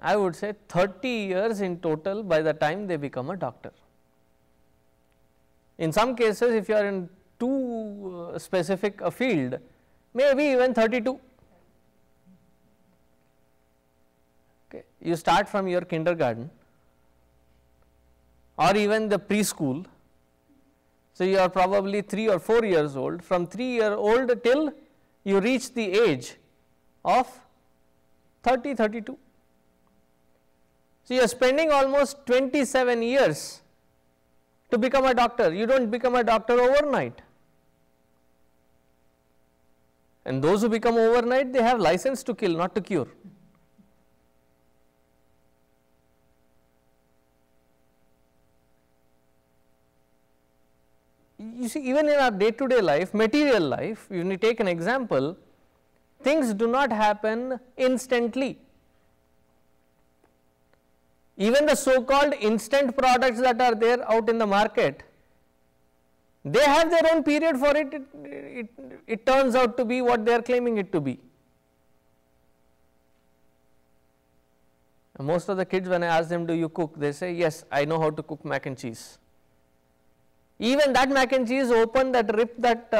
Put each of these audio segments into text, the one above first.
I would say 30 years in total by the time they become a doctor. In some cases, if you are in too specific a field, maybe even 32. Okay. You start from your kindergarten or even the preschool. So, you are probably 3 or 4 years old, from 3-year-old till you reach the age of 30, 32. So, you are spending almost 27 years to become a doctor. You do not become a doctor overnight. And those who become overnight, they have license to kill, not to cure. You see, even in our day to day life, material life, when you take an example, things do not happen instantly. Even the so called instant products that are there out in the market, they have their own period for it. It turns out to be what they are claiming it to be. Most of the kids, when I ask them, do you cook? They say, yes, I know how to cook mac and cheese. Even that mac and cheese, open that, rip that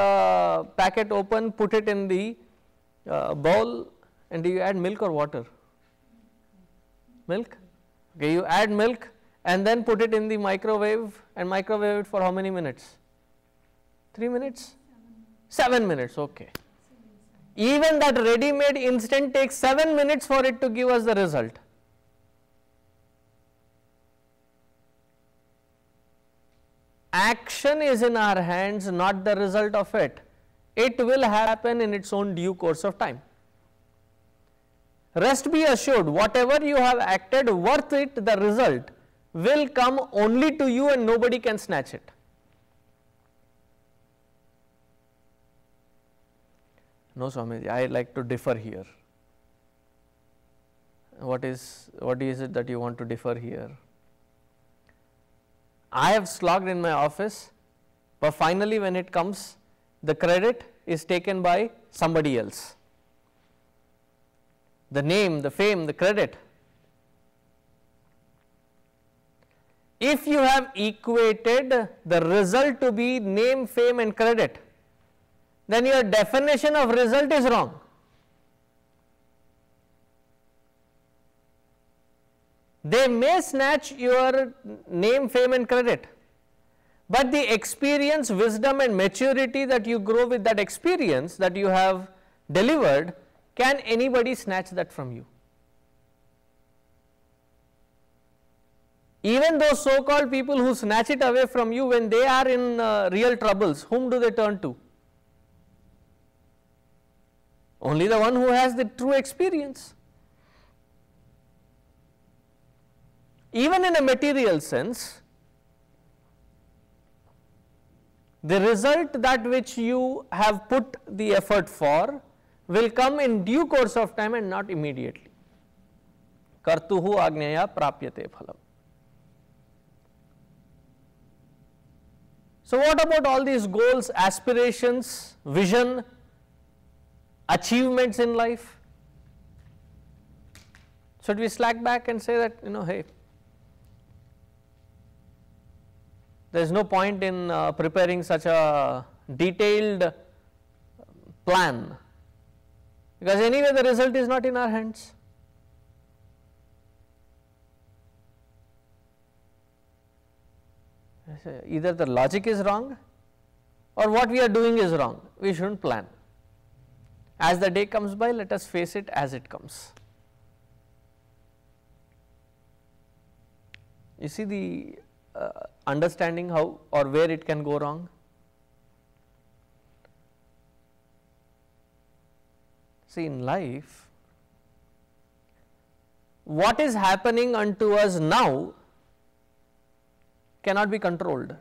packet open, put it in the bowl, and do you add milk or water? Milk? Okay, you add milk and then put it in the microwave and microwave it for how many minutes? 3 minutes? 7 minutes, okay. Even that ready made instant takes 7 minutes for it to give us the result. Action is in our hands, not the result of it. It will happen in its own due course of time. Rest be assured, whatever you have acted, worth it, the result will come only to you and nobody can snatch it. No, Swamiji, I like to differ here. What is it that you want to differ here? I have slogged in my office, but finally when it comes, the credit is taken by somebody else. The name, the fame, the credit. If you have equated the result to be name, fame and credit, then your definition of result is wrong. They may snatch your name, fame and credit, but the experience, wisdom and maturity that you grow with that experience that you have delivered, can anybody snatch that from you? Even those so called people who snatch it away from you, when they are in real troubles, whom do they turn to? Only the one who has the true experience. Even in a material sense, the result that which you have put the effort for will come in due course of time and not immediately. Kartuhu agneya prapyate phalam. So, what about all these goals, aspirations, vision, achievements in life? Should we slack back and say that, hey, there is no point in preparing such a detailed plan, because anyway the result is not in our hands. Either the logic is wrong or what we are doing is wrong. We should not plan. As the day comes by, let us face it as it comes. You see the understanding how or where it can go wrong. See, in life, what is happening unto us now cannot be controlled,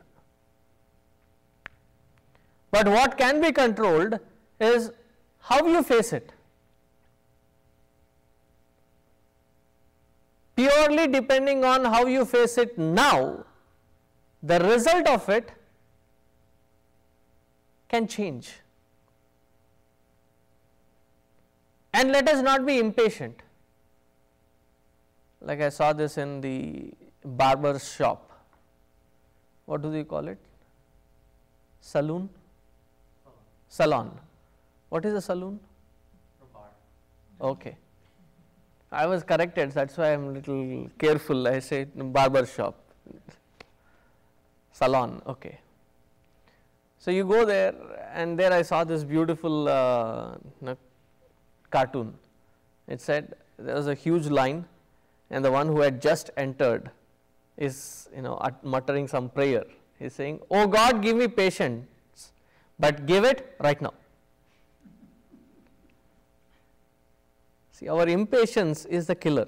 but what can be controlled is how you face it. Purely depending on how you face it now, the result of it can change. And let us not be impatient. Like I saw this in the barber shop. What do they call it? Saloon? Salon. What is a saloon? Okay. I was corrected, that's why I am little careful. I say barber shop. Salon, okay. So you go there, and there I saw this beautiful cartoon. It said there was a huge line, and the one who had just entered is muttering some prayer. He is saying, "Oh God, give me patience, but give it right now." See, our impatience is the killer.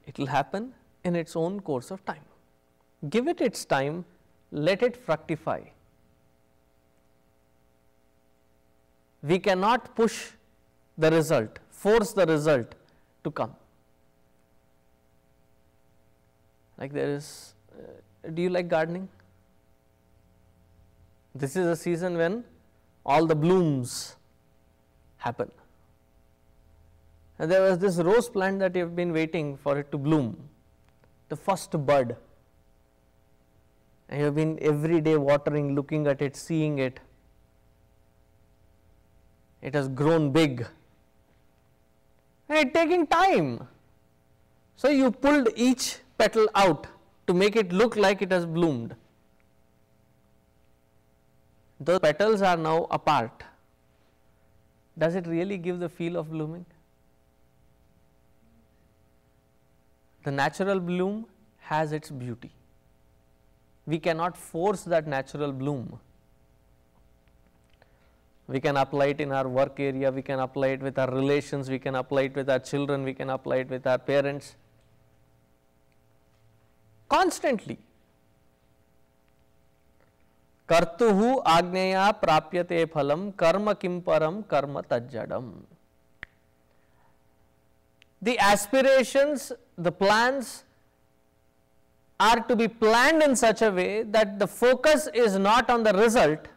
It will happen in its own course of time. Give it its time, let it fructify. We cannot push the result, force the result to come. Like there is, do you like gardening? This is a season when all the blooms happen. And there was this rose plant that you have been waiting for it to bloom, the first bud. And you have been every day watering, looking at it, seeing it. It has grown big. And it taking time. So you pulled each petal out to make it look like it has bloomed. The petals are now apart. Does it really give the feel of blooming? The natural bloom has its beauty. We cannot force that natural bloom. We can apply it in our work area, we can apply it with our relations, we can apply it with our children, we can apply it with our parents. Constantly. Kartuhu agneya prapyate phalam karma kim param karma tajjadam. The aspirations, the plans are to be planned in such a way that the focus is not on the result,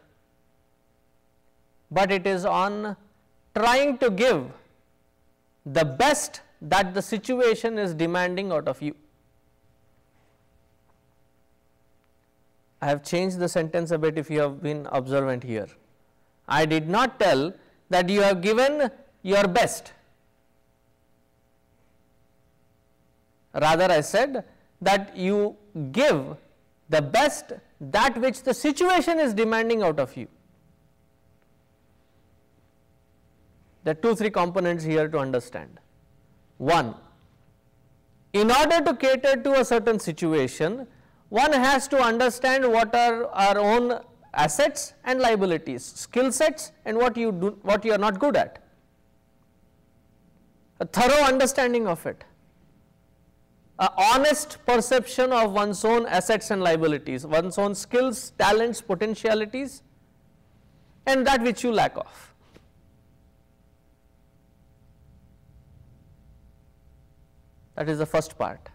but it is on trying to give the best that the situation is demanding out of you. I have changed the sentence a bit if you have been observant here. I did not tell that you have given your best. Rather, I said that you give the best that which the situation is demanding out of you. There are 2-3 components here to understand. One, in order to cater to a certain situation, one has to understand what are our own assets and liabilities, skill sets and what you are not good at. A thorough understanding of it. An honest perception of one's own assets and liabilities, one's own skills, talents, potentialities, and that which you lack of. That is the first part.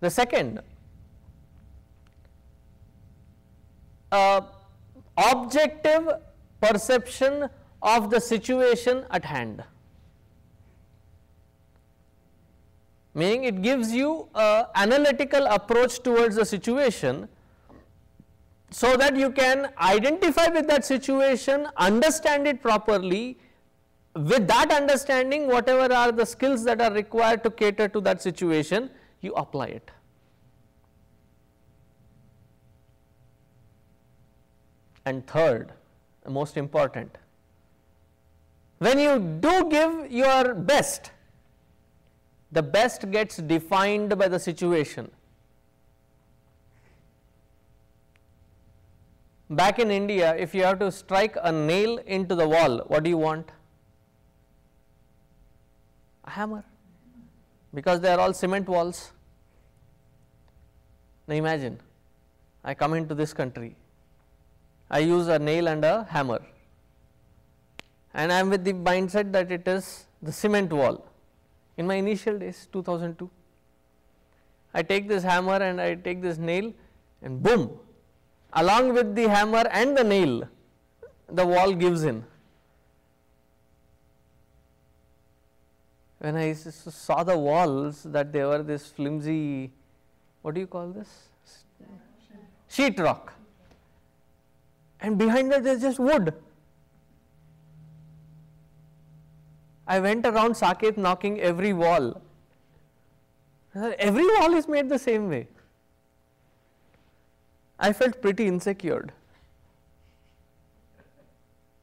The second, objective perception of the situation at hand. Meaning it gives you an analytical approach towards the situation so that you can identify with that situation, understand it properly. With that understanding, whatever are the skills that are required to cater to that situation, you apply it. And third, most important, when you do give your best, the best gets defined by the situation. Back in India, if you have to strike a nail into the wall, what do you want? A hammer, because they are all cement walls. Now imagine, I come into this country, I use a nail and a hammer, and I am with the mindset that it is the cement wall. In my initial days, 2002, I take this hammer and I take this nail, and boom, along with the hammer and the nail, the wall gives in. when I saw the walls, that they were this flimsy, what do you call this? Sheet rock. And behind that there is just wood. I went around Saket knocking every wall. Every wall is made the same way. I felt pretty insecure.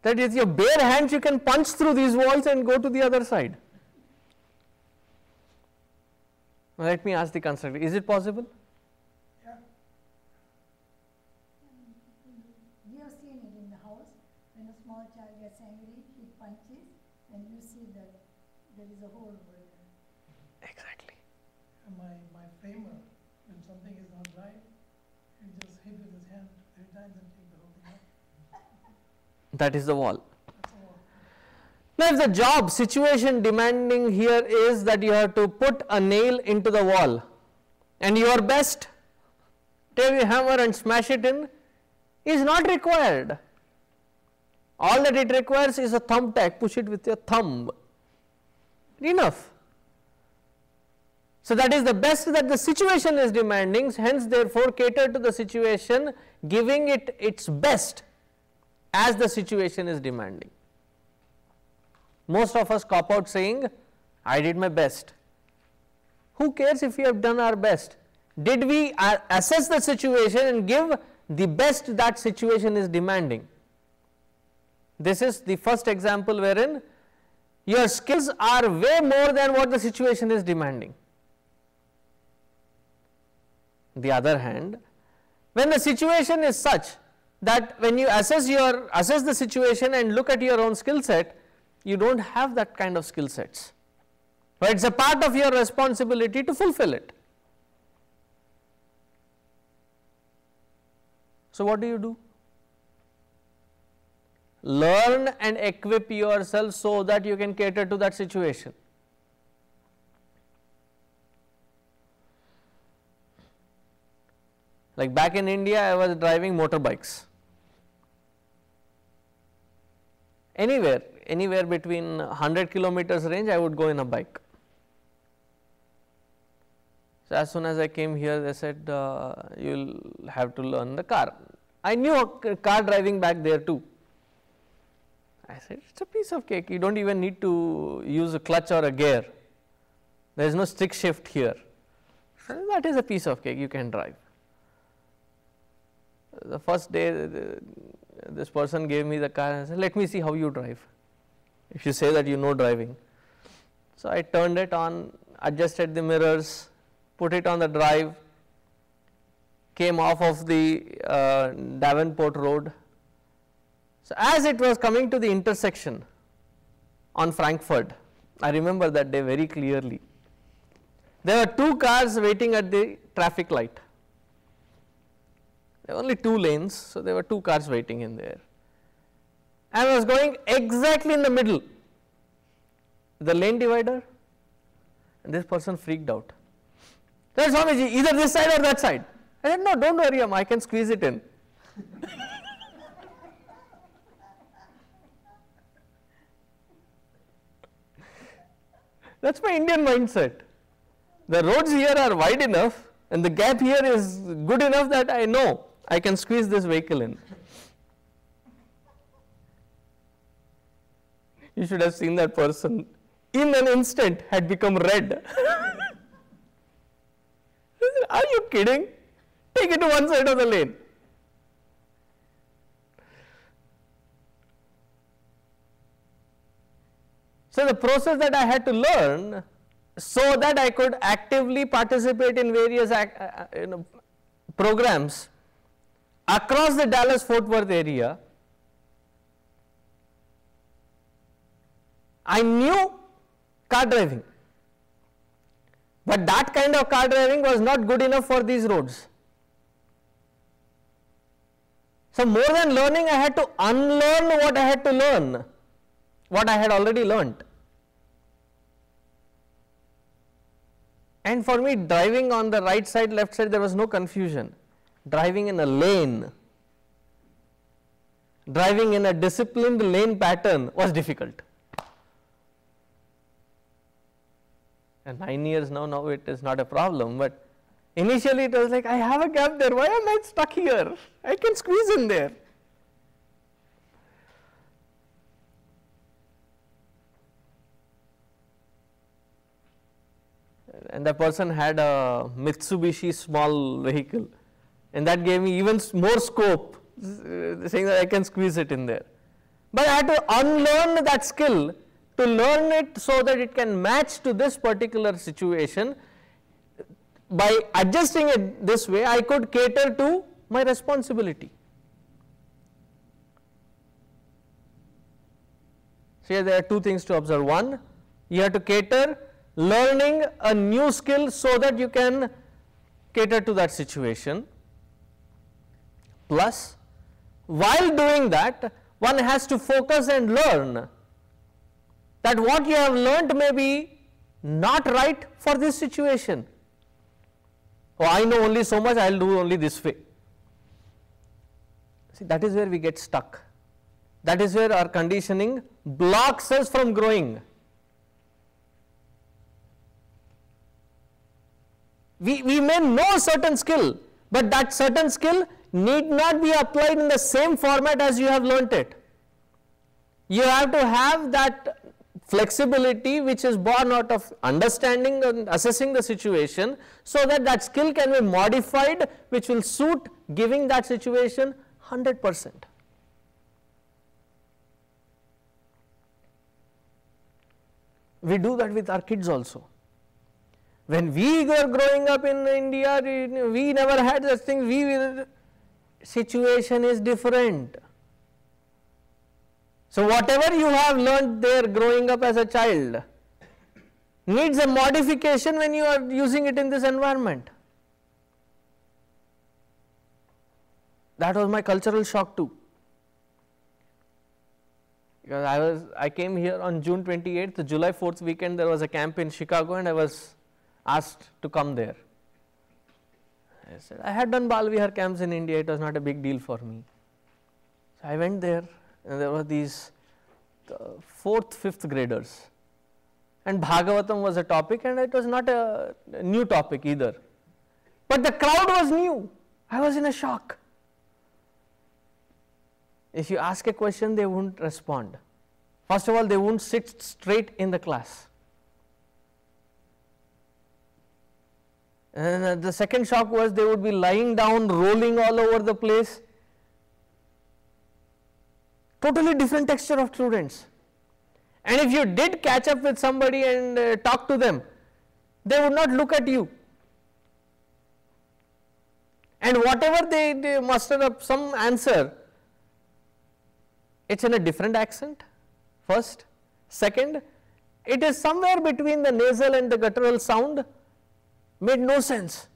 That with your bare hands you can punch through these walls and go to the other side. Now let me ask the constructor, is it possible? Yeah. We have seen it in the house. When a small child gets angry, he punches, and you see that there is a hole over there. Exactly. And my framer, when something is not right, he just hit with his hand 3 times and take the whole thing up. That is the wall. That's all. Now, if the job situation demanding here is that you have to put a nail into the wall and your best, take a hammer and smash it in, is not required. All that it requires is a thumbtack, push it with your thumb. Enough. So, that is the best that the situation is demanding, hence therefore cater to the situation, giving it its best as the situation is demanding. Most of us cop out saying, I did my best. Who cares if we have done our best? Did we assess the situation and give the best that situation is demanding? This is the first example wherein your skills are way more than what the situation is demanding. On the other hand, when the situation is such that when you assess the situation and look at your own skill set, you don't have that kind of skill sets. But it's a part of your responsibility to fulfill it. So what do? Learn and equip yourself so that you can cater to that situation. Like back in India, I was driving motorbikes. Anywhere between 100 kilometers range, I would go in a bike. So as soon as I came here, they said, you'll have to learn the car. I knew car driving back there too. I said, it's a piece of cake. You don't even need to use a clutch or a gear. There is no stick shift here. So that is a piece of cake, you can drive. The first day, this person gave me the car and said, let me see how you drive, if you say that you know driving. So I turned it on, adjusted the mirrors, put it on the drive, came off of the Davenport Road. So as it was coming to the intersection on Frankfurt, I remember that day very clearly. There were 2 cars waiting at the traffic light. There were only 2 lanes, so there were 2 cars waiting in there. I was going exactly in the middle, the lane divider, and this person freaked out. Said, Swamiji, either this side or that side. I said, no, don't worry, I can squeeze it in. That's my Indian mindset. The roads here are wide enough and the gap here is good enough that I know I can squeeze this vehicle in. You should have seen that person in an instant had become red. Are you kidding? Take it to one side of the lane. So the process that I had to learn so that I could actively participate in various programs across the Dallas-Fort Worth area, I knew car driving, but that kind of car driving was not good enough for these roads. So more than learning, I had to unlearn what I had to learn, what I had already learnt. And for me, driving on the right side, left side, there was no confusion. Driving in a lane, driving in a disciplined lane pattern was difficult. And 9 years now it is not a problem, but initially it was like, I have a gap there, why am I stuck here? I can squeeze in there. And the person had a Mitsubishi small vehicle, and that gave me even more scope, saying that I can squeeze it in there. But I had to unlearn that skill to learn it so that it can match to this particular situation. By adjusting it this way, I could cater to my responsibility. So here there are two things to observe. One, you have to cater learning a new skill so that you can cater to that situation. Plus, while doing that, one has to focus and learn that what you have learnt may be not right for this situation. Oh, I know only so much, I will do only this way. See, that is where we get stuck. That is where our conditioning blocks us from growing. We may know a certain skill, but that certain skill need not be applied in the same format as you have learnt it. You have to have that flexibility which is born out of understanding and assessing the situation, so that that skill can be modified which will suit giving that situation 100%. We do that with our kids also. When we were growing up in India, we never had such things. Situation is different. So whatever you have learnt there growing up as a child needs a modification when you are using it in this environment. That was my cultural shock too. Because I came here on June 28th, the July 4th weekend, there was a camp in Chicago, and I was asked to come there. I said, I had done Balvihar camps in India, it was not a big deal for me. So I went there, and there were these 4th, 5th graders, and Bhagavatam was a topic, and it was not a new topic either. But the crowd was new. I was in a shock. If you ask a question, they wouldn't respond. First of all, they wouldn't sit straight in the class. And the second shock was they would be lying down, rolling all over the place. Totally different texture of students. And if you did catch up with somebody and talk to them, they would not look at you. And whatever they muster up some answer, it's in a different accent, first. Second, it is somewhere between the nasal and the guttural sound, made no sense.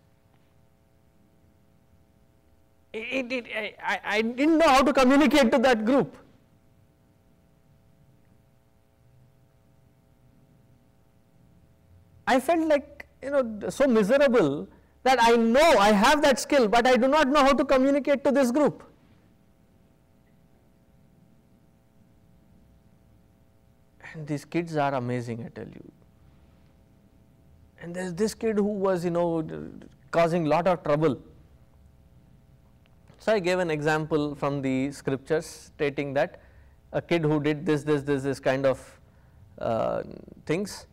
I didn't know how to communicate to that group. I felt like, so miserable that I know I have that skill, but I do not know how to communicate to this group. And these kids are amazing, I tell you. And there's this kid who was, causing lot of trouble. So I gave an example from the scriptures stating that a kid who did this kind of things,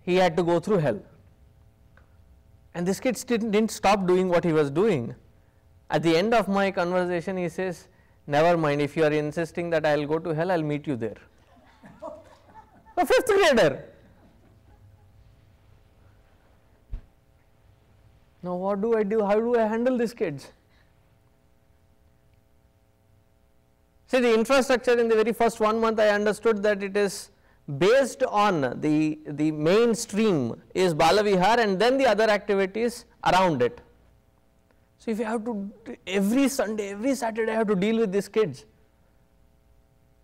he had to go through hell. And this kid didn't stop doing what he was doing. At the end of my conversation, he says, never mind, if you are insisting that I will go to hell, I will meet you there. A 5th grader. Now what do I do? How do I handle these kids? See, the infrastructure in the very first 1 month, I understood that it is based on the mainstream is Balavihar, and then the other activities around it. So if you have to, every Sunday, every Saturday I have to deal with these kids,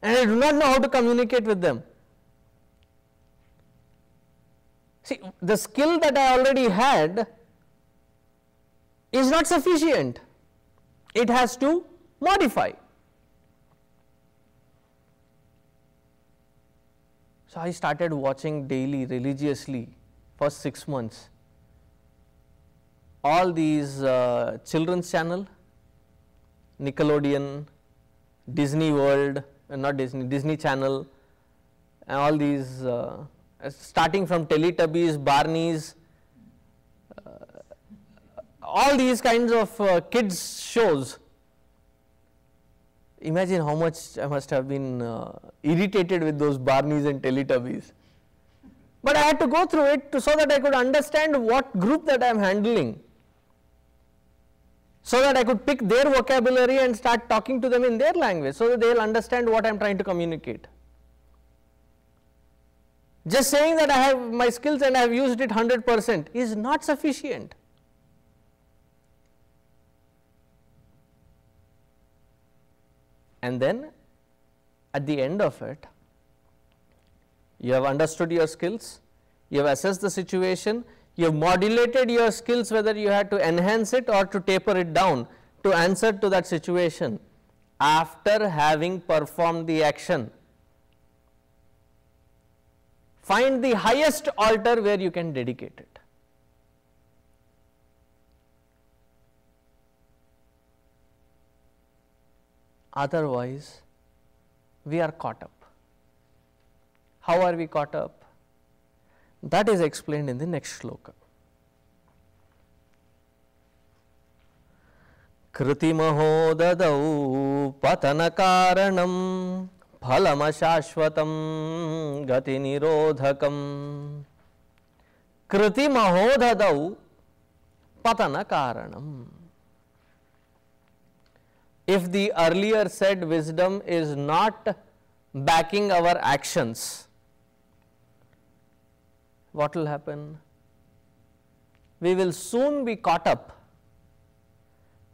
and I do not know how to communicate with them. See, the skill that I already had is not sufficient. It has to modify. So I started watching daily, religiously, for 6 months. All these children's channel, Nickelodeon, Disney World, not Disney, Disney Channel, and all these starting from Teletubbies, Barneys, all these kinds of kids shows. Imagine how much I must have been irritated with those Barneys and Teletubbies. But I had to go through it so that I could understand what group that I am handling, so that I could pick their vocabulary and start talking to them in their language, so that they will understand what I am trying to communicate. Just saying that I have my skills and I have used it 100% is not sufficient. And then at the end of it, you have understood your skills, you have assessed the situation, you have modulated your skills whether you had to enhance it or to taper it down to answer to that situation after having performed the action. Find the highest altar where you can dedicate it. Otherwise, we are caught up. How are we caught up? That is explained in the next shloka. Kritimaho dadau patana karanam phalama shashvatam gati nirodhakam. Kritimaho dadau patana karanam. If the earlier said wisdom is not backing our actions, what will happen? We will soon be caught up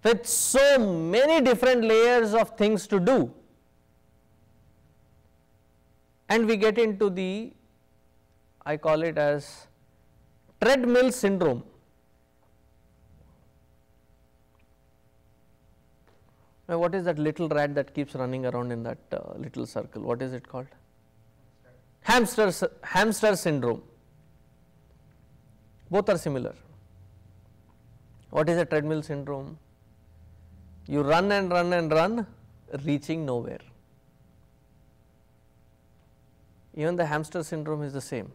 with so many different layers of things to do, and we get into the, I call it as treadmill syndrome. Now, what is that little rat that keeps running around in that little circle? What is it called? Hamster syndrome. Both are similar. What is a treadmill syndrome? You run and run and run, reaching nowhere. Even the hamster syndrome is the same.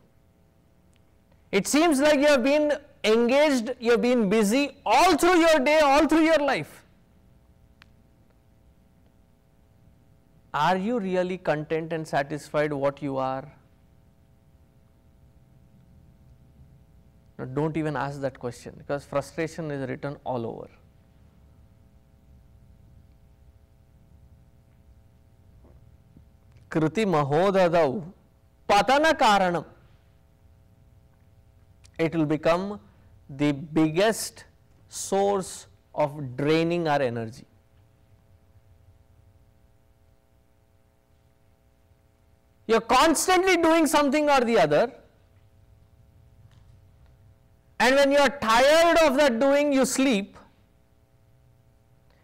It seems like you have been engaged, you have been busy all through your day, all through your life. Are you really content and satisfied what you are? Now, don't even ask that question, because frustration is written all over. Kriti mahodadau patana karanam. It will become the biggest source of draining our energy. You are constantly doing something or the other, and when you are tired of that doing, you sleep.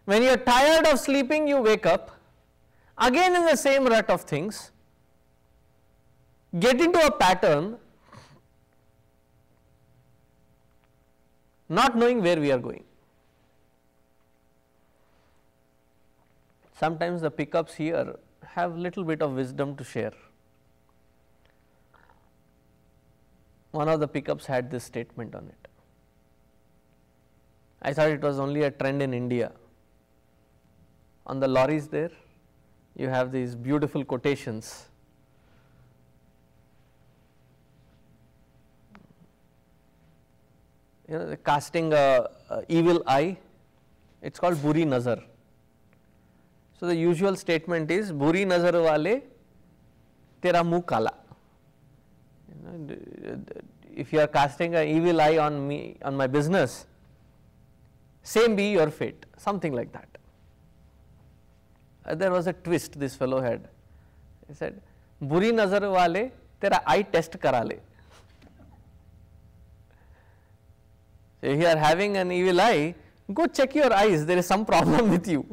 When you are tired of sleeping, you wake up, again in the same rut of things, get into a pattern, not knowing where we are going. Sometimes the pickups here have little bit of wisdom to share. One of the pickups had this statement on it. I thought it was only a trend in India. On the lorries there, you have these beautiful quotations. You know, casting a evil eye, it's called buri nazar. So the usual statement is, buri nazar wale tera muh kala. If you are casting an evil eye on me, on my business, same be your fate, something like that. There was a twist this fellow had. He said, buri nazar wale tera eye test kara le. So if you are having an evil eye, go check your eyes, there is some problem with you.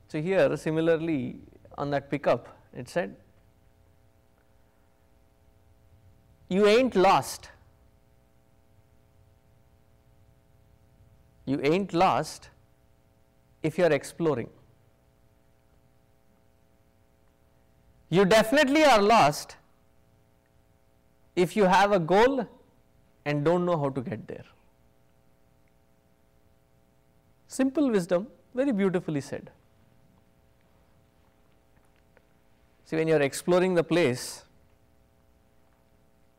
So here similarly on that pickup, it said, you ain't lost. You ain't lost if you are exploring. You definitely are lost if you have a goal and don't know how to get there. Simple wisdom, very beautifully said. See, when you are exploring the place,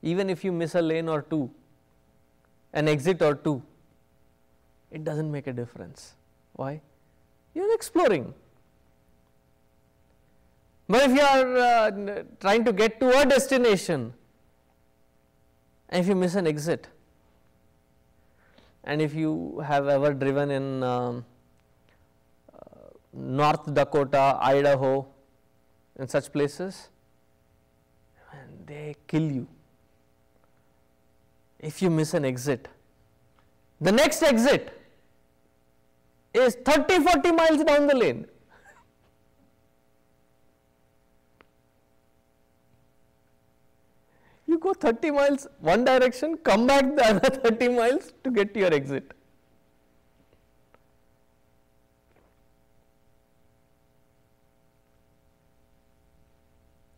even if you miss a lane or two, an exit or two, it doesn't make a difference. Why? You are exploring. But if you are trying to get to a destination, and if you miss an exit, and if you have ever driven in North Dakota, Idaho, in such places, and they kill you if you miss an exit. The next exit is 30-40 miles down the lane. You go 30 miles one direction, come back the other 30 miles to get to your exit.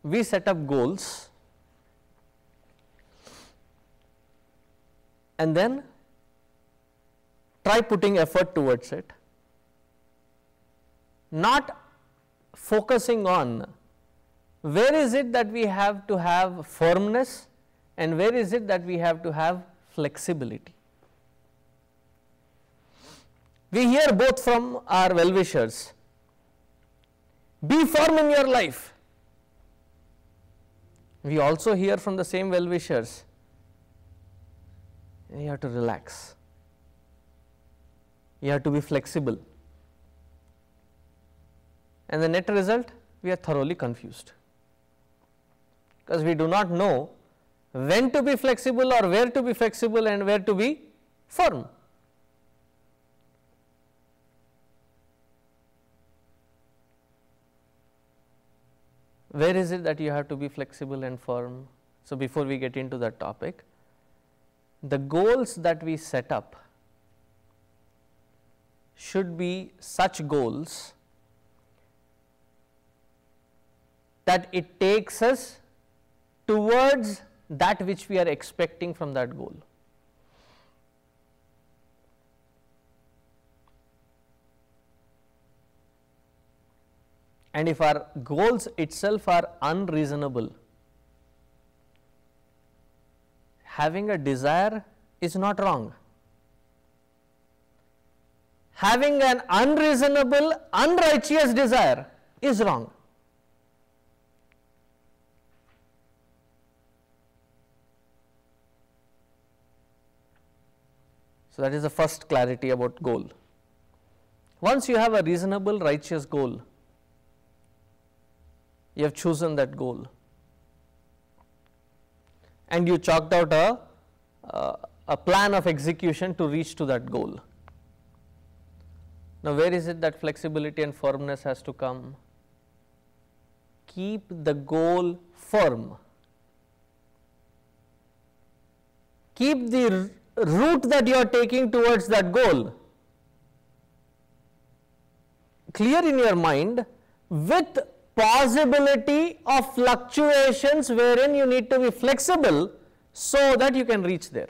We set up goals and then try putting effort towards it, not focusing on where is it that we have to have firmness and where is it that we have to have flexibility. We hear both from our well-wishers, be firm in your life. We also hear from the same well-wishers, you have to relax, you have to be flexible, and the net result, we are thoroughly confused, because we do not know when to be flexible or where to be flexible and where to be firm. Where is it that you have to be flexible and firm? So, before we get into that topic, the goals that we set up should be such goals that it takes us towards that which we are expecting from that goal. And if our goals itself are unreasonable, having a desire is not wrong. Having an unreasonable, unrighteous desire is wrong. So, that is the first clarity about goal. Once you have a reasonable, righteous goal, you have chosen that goal and you chalked out a plan of execution to reach to that goal. Now, where is it that flexibility and firmness has to come? Keep the goal firm. Keep the route that you are taking towards that goal clear in your mind, with possibility of fluctuations wherein you need to be flexible so that you can reach there.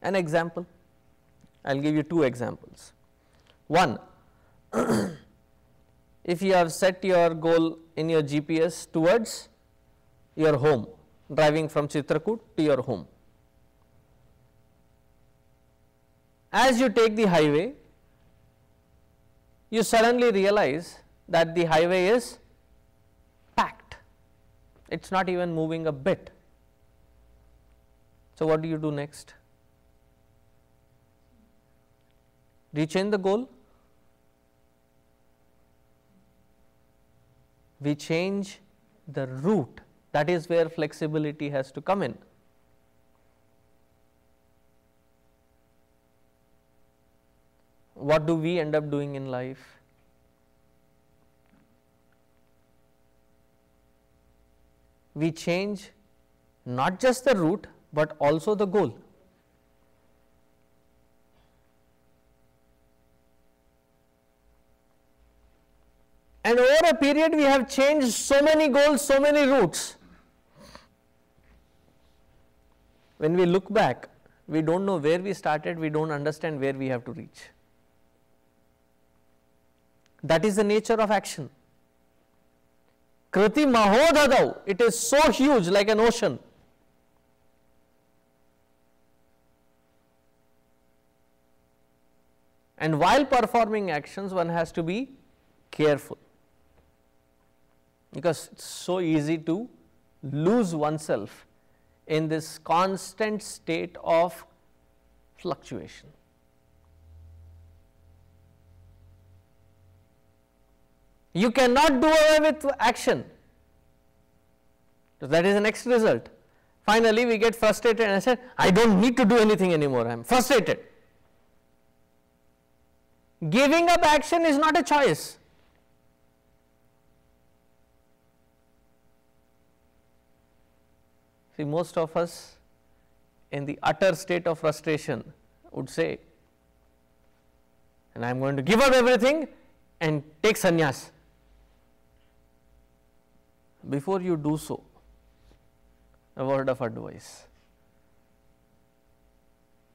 An example, I will give you two examples. One, if you have set your goal in your GPS towards your home, driving from Chitrakoot to your home. As you take the highway, you suddenly realize that the highway is packed, it is not even moving a bit. So, what do you do next? Do you change the goal? We change the route. That is where flexibility has to come in. What do we end up doing in life? we change not just the route but also the goal. And over a period we have changed so many goals, so many routes. When we look back, we don't know where we started, we don't understand where we have to reach. That is the nature of action. Kriti mahodadau, it is so huge like an ocean. And while performing actions, one has to be careful, because it's so easy to lose oneself in this constant state of fluctuation. You cannot do away with action. So that is the next result. Finally, we get frustrated and I said, I don't need to do anything anymore, I am frustrated. Giving up action is not a choice. See, most of us in the utter state of frustration would say, and I am going to give up everything and take sannyas. Before you do so, a word of advice.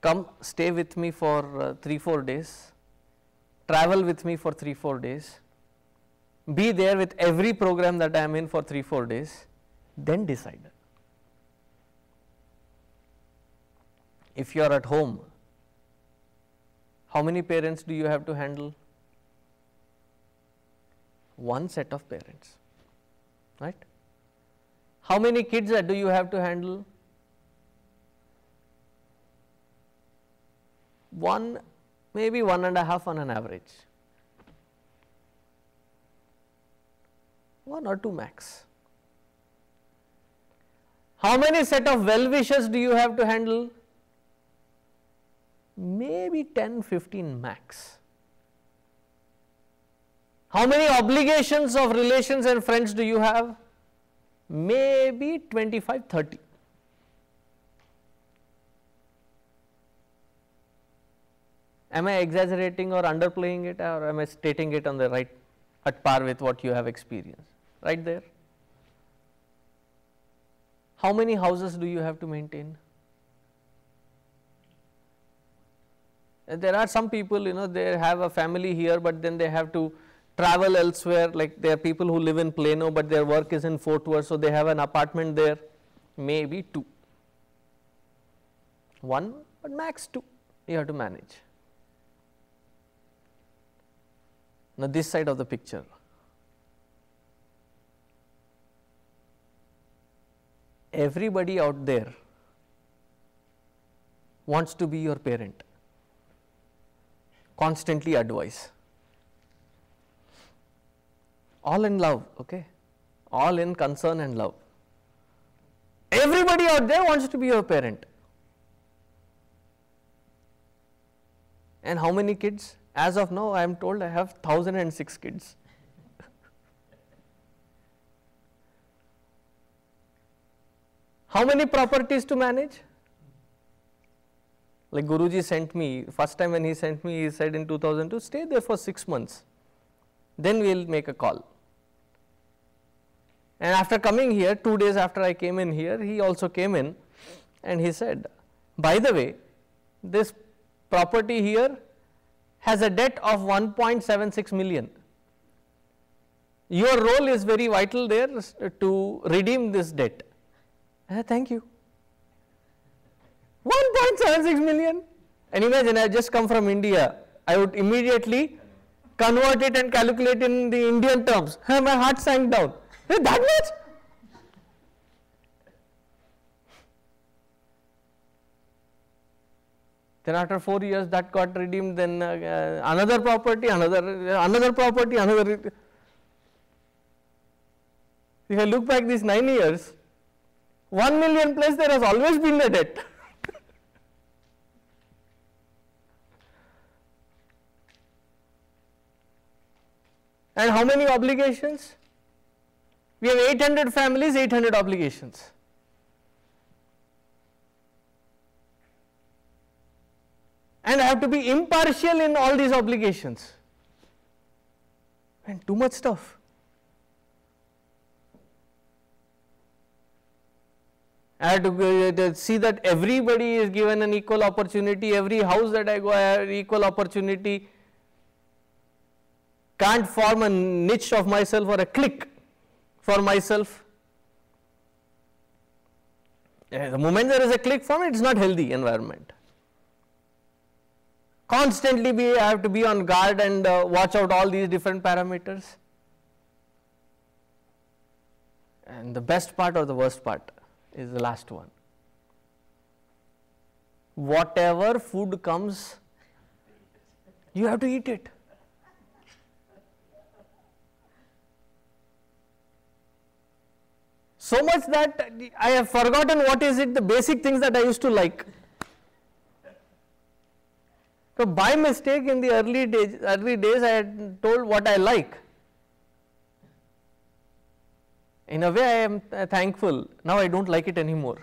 Come stay with me for 3-4 days, travel with me for 3-4 days, be there with every program that I am in for 3-4 days, then decide. If you are at home, how many parents do you have to handle? One set of parents, right? How many kids do you have to handle? One, maybe 1.5 on an average. 1 or 2 max. How many set of well-wishers do you have to handle? Maybe 10-15 max. How many obligations of relations and friends do you have? Maybe 25-30. Am I exaggerating or underplaying it, or am I stating it on the right, at par with what you have experienced? Right there. How many houses do you have to maintain? There are some people, they have a family here, but then they have to travel elsewhere. Like there are people who live in Plano, but their work is in Fort Worth, so they have an apartment there. Maybe 2. 1, but max 2 you have to manage. Now this side of the picture. Everybody out there wants to be your parent. Constantly advise. All in love, okay? All in concern and love. Everybody out there wants to be your parent. And how many kids? As of now, I am told I have 1006 kids. How many properties to manage? Like Guruji sent me, first time when he sent me, he said in 2002, stay there for 6 months, then we will make a call. And after coming here, 2 days after I came in here, he also came in and he said, by the way, this property here has a debt of 1.76 million. Your role is very vital there to redeem this debt. I said, thank you. 1.76 million. And imagine, I just come from India. I would immediately convert it and calculate in the Indian terms. My heart sank down. That much? Then after 4 years that got redeemed, then another property, another property, another. If I look back these 9 years, 1 million plus there has always been the debt. And how many obligations? We have 800 families, 800 obligations. And I have to be impartial in all these obligations. And too much stuff. I have to see that everybody is given an equal opportunity, every house that I go I have equal opportunity. Can't form a niche of myself or a clique for myself. The moment there is a clique formed, it is not healthy environment. Constantly I have to be on guard and watch out all these different parameters. And the best part or the worst part is the last one. Whatever food comes, you have to eat it. So much that I have forgotten what is it, the basic things that I used to like. So by mistake in the early days I had told what I like. In a way I am thankful, now I don't like it anymore.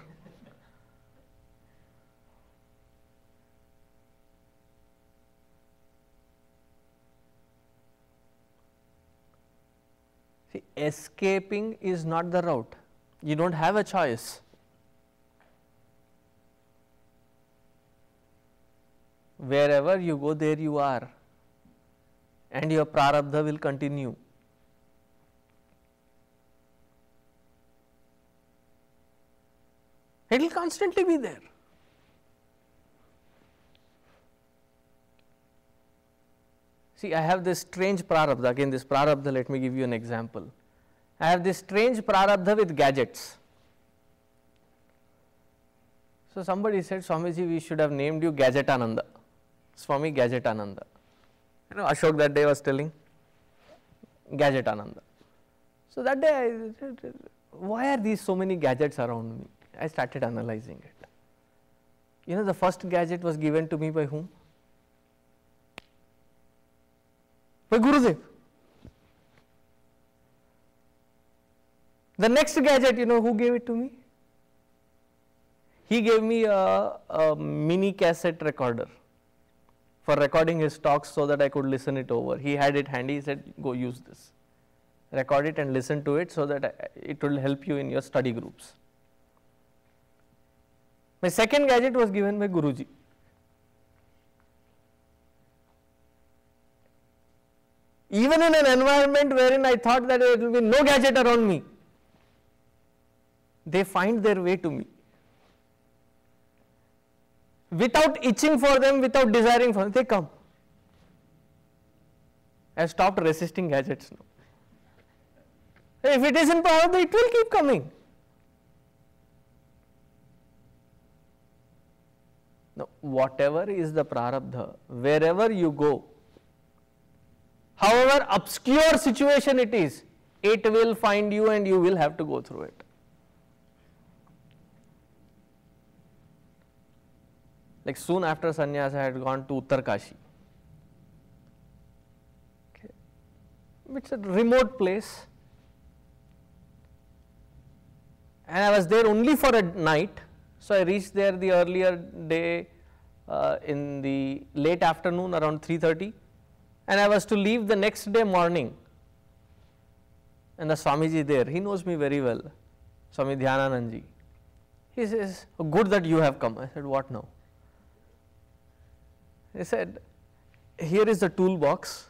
See, escaping is not the route. You don't have a choice. Wherever you go, there you are, and your prarabdha will continue. It will constantly be there. See, I have this strange prarabdha. Again, this prarabdha, let me give you an example. I have this strange prarabdha with gadgets. So somebody said, Swamiji, we should have named you Gadgetananda. Swami Gadgetananda. You know, Ashok that day was telling Gadgetananda. So that day I said, why are these so many gadgets around me? I started analyzing it. You know, the first gadget was given to me by whom? By Gurudev. The next gadget, you know who gave it to me? He gave me a mini cassette recorder for recording his talks so that I could listen it over. He had it handy, he said, go use this. Record it and listen to it so that it will help you in your study groups. My second gadget was given by Guruji. Even in an environment wherein I thought that there will be no gadget around me, they find their way to me. Without itching for them, without desiring for them, they come. I have stopped resisting gadgets now. If it is in prarabdha, it will keep coming. Now, whatever is the prarabdha, wherever you go, however obscure situation it is, it will find you and you will have to go through it. Like soon after sannyas, I had gone to Uttarkashi. Okay. It's a remote place. And I was there only for a night. So I reached there the earlier day in the late afternoon around 3:30. And I was to leave the next day morning. And the Swamiji there, he knows me very well, Swami Dhyananandji. He says, oh, good that you have come. I said, what now? He said, here is the toolbox.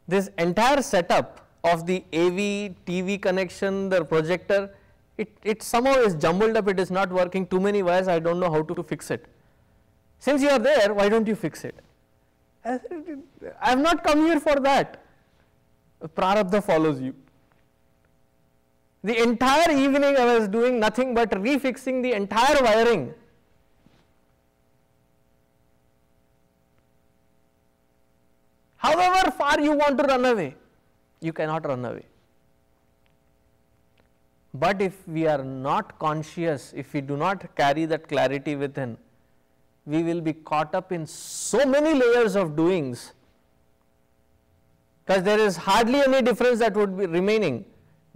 This entire setup of the AV, TV connection, the projector, it somehow is jumbled up, it is not working, too many wires, I don't know how to fix it. Since you are there, why don't you fix it? I said, I have not come here for that. Prarabdha follows you. The entire evening I was doing nothing but refixing the entire wiring. However far you want to run away, you cannot run away. But if we are not conscious, if we do not carry that clarity within, we will be caught up in so many layers of doings, because there is hardly any difference that would be remaining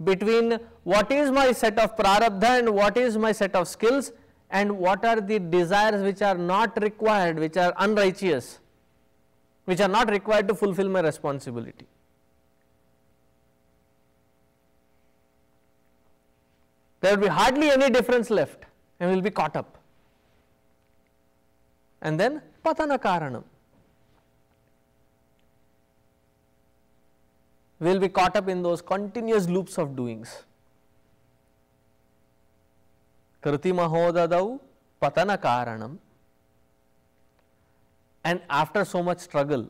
between what is my set of prarabdha and what is my set of skills, and what are the desires which are not required, which are unrighteous, which are not required to fulfill my responsibility. There will be hardly any difference left and we will be caught up. And then patana karanam. We will be caught up in those continuous loops of doings. Kruti mahodadau patana karanam. And after so much struggle,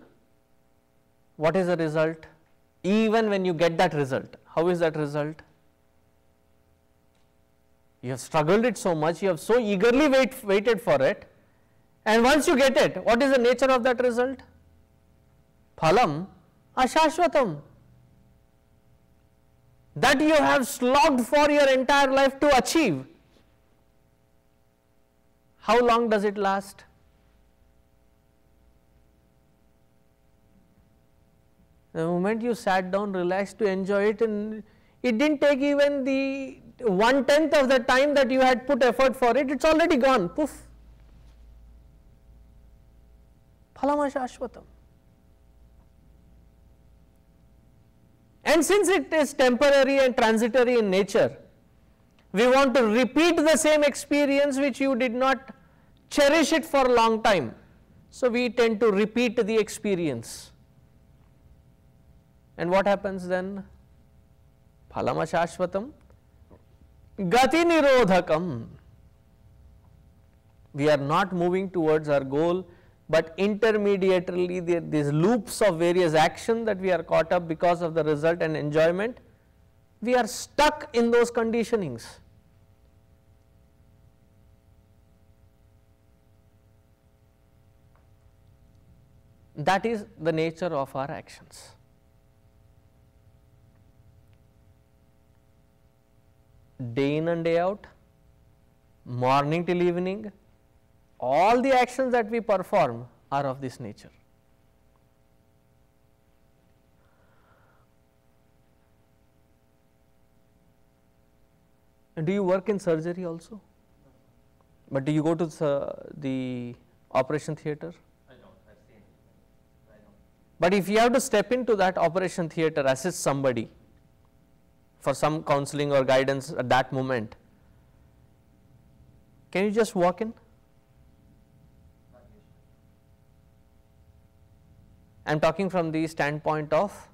what is the result? Even when you get that result, how is that result? You have struggled it so much, you have so eagerly waited for it, and once you get it, what is the nature of that result? Phalam ashashvatam. That you have slogged for your entire life to achieve. How long does it last? The moment you sat down, relaxed to enjoy it, and it didn't take even the 1/10 of the time that you had put effort for it, it's already gone, poof. Phalama shashvatam. And since it is temporary and transitory in nature, we want to repeat the same experience which you did not cherish it for a long time. So we tend to repeat the experience. And what happens then? Phalama shashvatam. Gati nirodhakam. We are not moving towards our goal, but intermediately these loops of various actions that we are caught up because of the result and enjoyment, we are stuck in those conditionings. That is the nature of our actions. Day in and day out, morning till evening, all the actions that we perform are of this nature. And do you work in surgery also? But do you go to the operation theatre? I don't. I've seen it. I don't. But if you have to step into that operation theatre, assist somebody for some counseling or guidance at that moment, can you just walk in? Not usually. I am talking from the standpoint of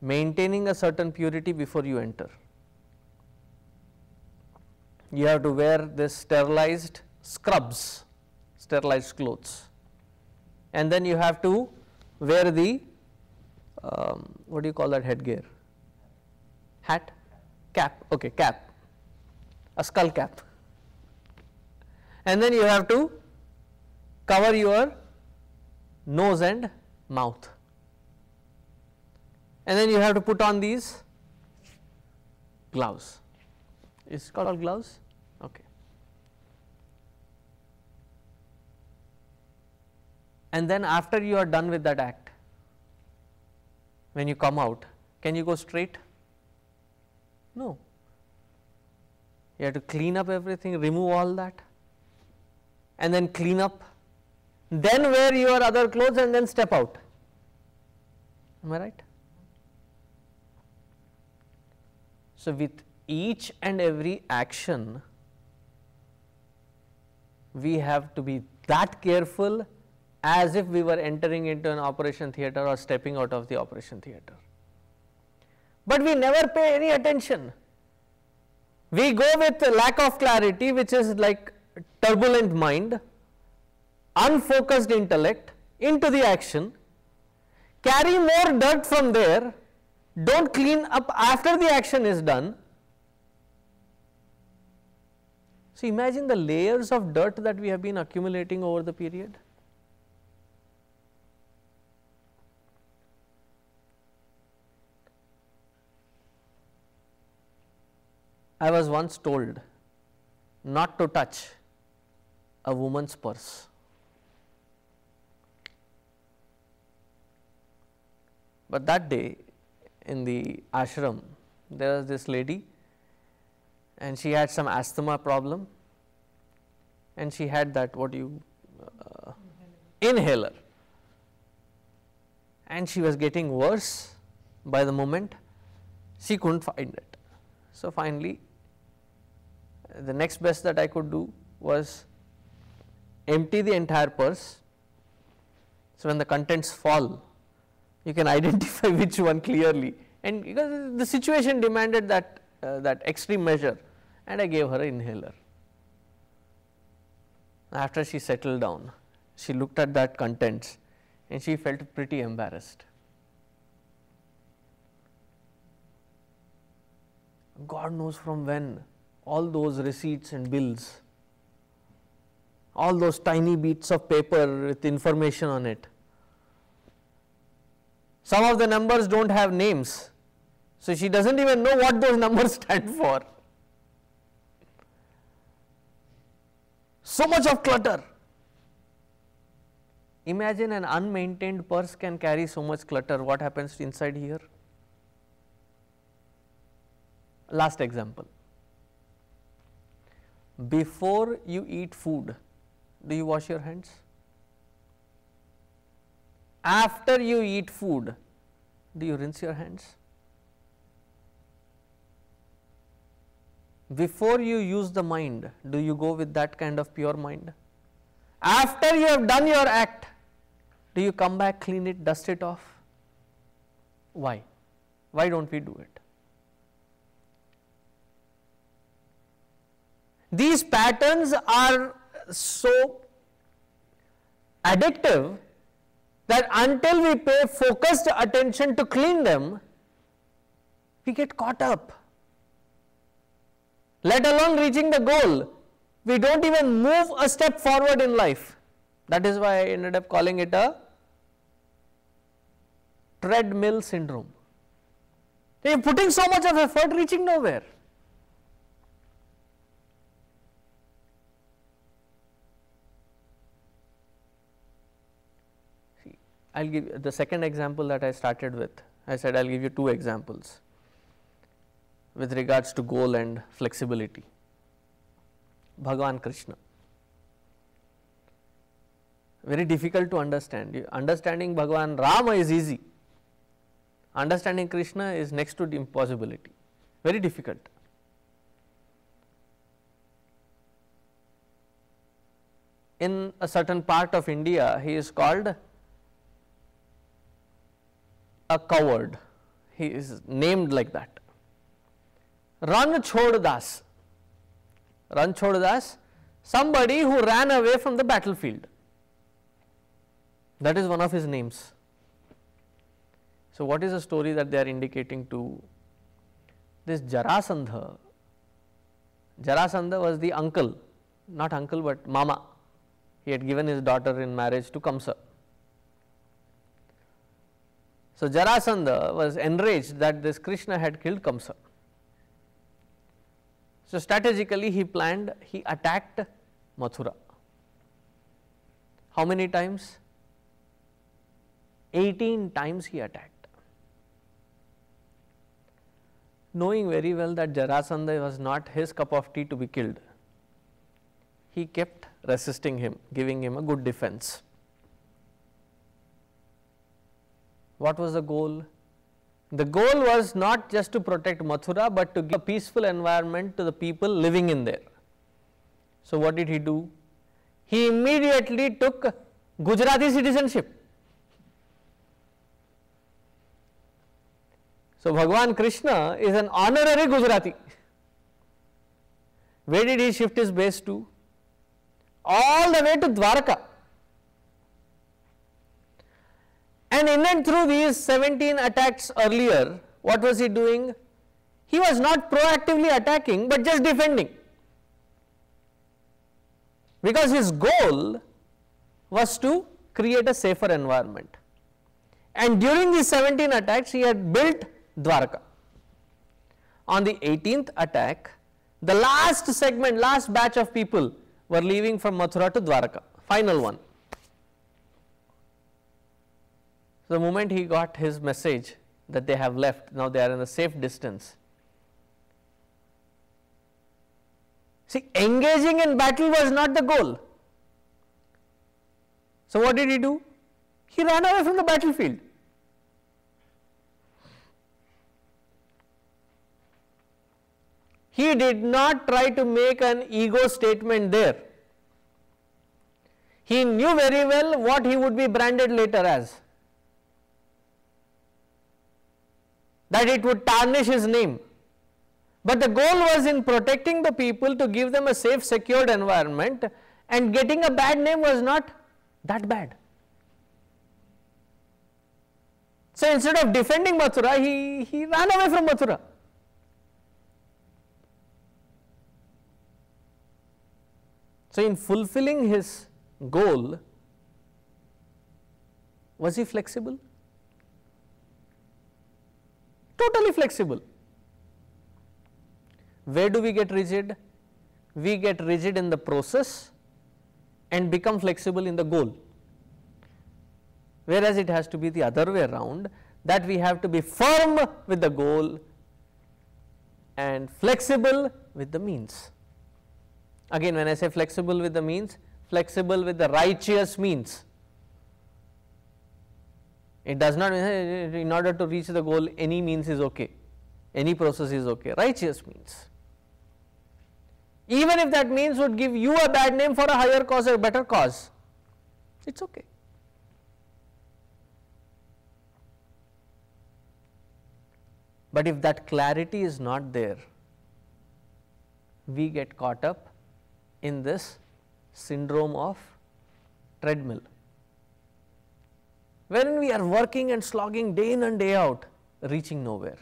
maintaining a certain purity before you enter. You have to wear this sterilized scrubs, sterilized clothes, and then you have to wear the what do you call that headgear? Hat? Cap, okay, cap, a skull cap. And then you have to cover your nose and mouth. And then you have to put on these gloves. Is it called gloves? Okay. And then after you are done with that act, when you come out, can you go straight? No. You have to clean up everything, remove all that, and then clean up, then wear your other clothes and then step out. Am I right? So with each and every action, we have to be that careful as if we were entering into an operation theatre or stepping out of the operation theatre. But we never pay any attention. We go with a lack of clarity, which is like turbulent mind, unfocused intellect into the action, carry more dirt from there, don't clean up after the action is done. So imagine the layers of dirt that we have been accumulating over the period. I was once told not to touch a woman's purse. But that day in the ashram, there was this lady and she had some asthma problem and she had that inhaler, and she was getting worse by the moment. She couldn't find it. So finally, the next best that I could do was empty the entire purse. So when the contents fall, you can identify which one clearly, and because the situation demanded that that extreme measure, and I gave her an inhaler. After she settled down, she looked at that contents and she felt pretty embarrassed. God knows from when all those receipts and bills, all those tiny bits of paper with information on it. Some of the numbers don't have names, so she doesn't even know what those numbers stand for. So much of clutter. Imagine an unmaintained purse can carry so much clutter. What happens inside here? Last example. Before you eat food, do you wash your hands? After you eat food, do you rinse your hands? Before you use the mind, do you go with that kind of pure mind? After you have done your act, do you come back, clean it, dust it off? Why? Why don't we do it? These patterns are so addictive that until we pay focused attention to clean them, we get caught up. Let alone reaching the goal, we don't even move a step forward in life. That is why I ended up calling it a treadmill syndrome. They are putting so much of effort, reaching nowhere. I will give the second example that I started with. I said I will give you two examples with regards to goal and flexibility. Bhagavan Krishna. Very difficult to understand. Understanding Bhagavan Rama is easy. Understanding Krishna is next to the impossibility. Very difficult. In a certain part of India, he is called a coward. He is named like that. Ran Chhod Das. Ran Chhod Das, somebody who ran away from the battlefield. That is one of his names. So what is the story that they are indicating to? This Jarasandha. Jarasandha was the uncle, not uncle but mama. He had given his daughter in marriage to Kamsa. So Jarasandha was enraged that this Krishna had killed Kamsa. So strategically he planned, he attacked Mathura. How many times? 18 times he attacked. Knowing very well that Jarasandha was not his cup of tea to be killed, he kept resisting him, giving him a good defense. What was the goal? The goal was not just to protect Mathura, but to give a peaceful environment to the people living in there. So what did he do? He immediately took Gujarati citizenship. So Bhagavan Krishna is an honorary Gujarati. Where did he shift his base to? All the way to Dwarka. And in and through these 17 attacks earlier, what was he doing? He was not proactively attacking but just defending. Because his goal was to create a safer environment. And during these 17 attacks, he had built Dwarka. On the 18th attack, the last segment, last batch of people were leaving from Mathura to Dwarka, final one. The moment he got his message that they have left, now they are in a safe distance, See, engaging in battle was not the goal. So what did he do? He ran away from the battlefield. He did not try to make an ego statement there. He knew very well what he would be branded later as. That it would tarnish his name. But the goal was in protecting the people to give them a safe, secured environment, and getting a bad name was not that bad. So instead of defending Mathura, he ran away from Mathura. So in fulfilling his goal, was he flexible? Totally flexible. Where do we get rigid? We get rigid in the process and become flexible in the goal. Whereas it has to be the other way around, that we have to be firm with the goal and flexible with the means. Again, when I say flexible with the means, flexible with the righteous means. It does not mean in order to reach the goal any means is okay, any process is okay, righteous means. Even if that means would give you a bad name for a higher cause or a better cause, it's okay. But if that clarity is not there, we get caught up in this syndrome of treadmill, wherein we are working and slogging day in and day out, reaching nowhere.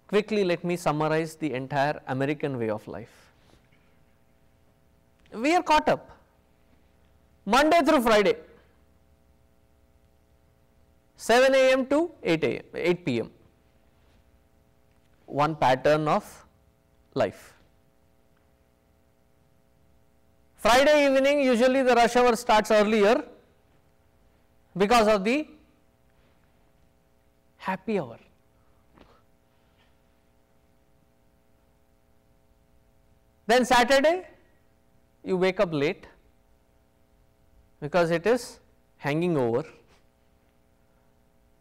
Quickly, let me summarize the entire American way of life. We are caught up Monday through Friday, 7 a.m. to 8 p.m. One pattern of life. Friday evening, usually the rush hour starts earlier because of the happy hour. Then Saturday, you wake up late because it is hanging over.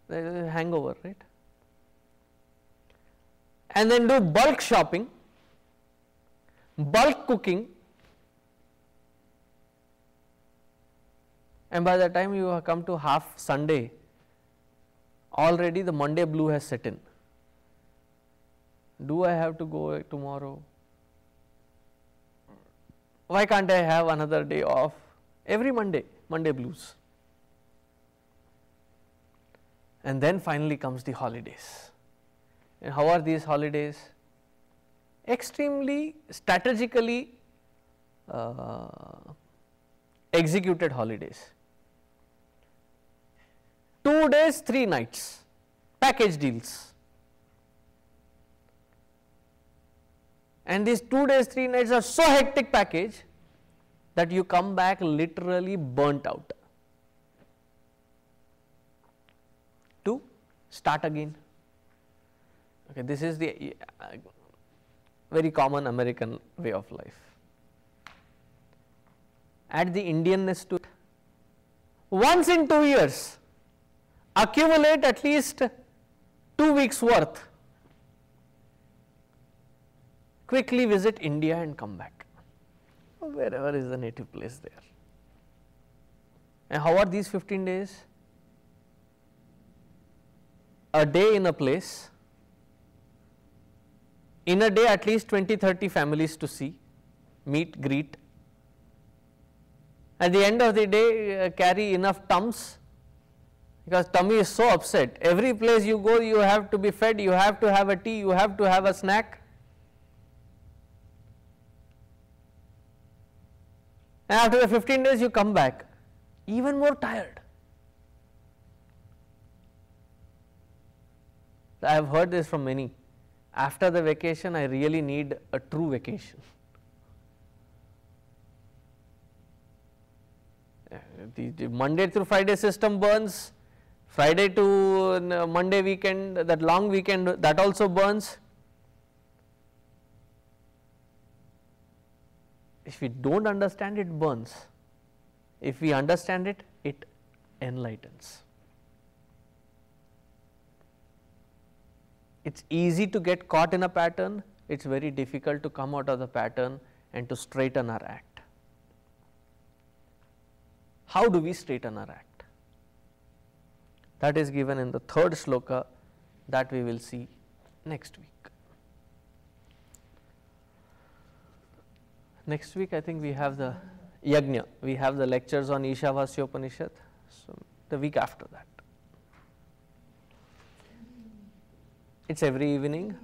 There is a hangover, right? And then do bulk shopping, bulk cooking, and by the time you have come to half Sunday, already the Monday blue has set in. Do I have to go tomorrow? Why can't I have another day off? Every Monday, Monday blues. And then finally comes the holidays. And how are these holidays? Extremely strategically executed holidays. 2 days, 3 nights, package deals. And these 2 days, 3 nights are so hectic package that you come back literally burnt out. To start again. Okay, this is the very common American way of life. Add the Indianness to it. Once in 2 years, accumulate at least 2 weeks worth. Quickly visit India and come back, wherever is the native place there. And how are these 15 days? A day in a place, in a day at least 20-30 families to see, meet, greet. At the end of the day, carry enough tums, because tummy is so upset. Every place you go, you have to be fed, you have to have a tea, you have to have a snack. And after the 15 days, you come back even more tired. I have heard this from many. After the vacation, I really need a true vacation. The Monday through Friday system burns. Friday to Monday weekend, that long weekend, that also burns. If we do not understand, it burns. If we understand it, it enlightens. It is easy to get caught in a pattern, it is very difficult to come out of the pattern and to straighten our act. How do we straighten our act? That is given in the third shloka that we will see next week. Next week I think we have the Yajna, we have the lectures on Ishavasya Upanishad, so the week after that. It is every evening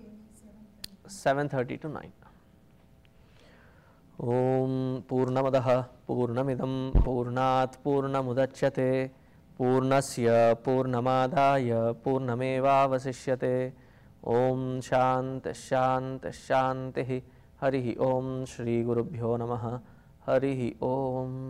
7:30 to 9. Om Purnamadaha Purnamidam Purnat Purnamudachyate Purnasya Purnamadaya Purnamevavasishyate. Om Shant Shant Shanti. Harihi Om Shri Gurubhyo Namaha. Harihi Om.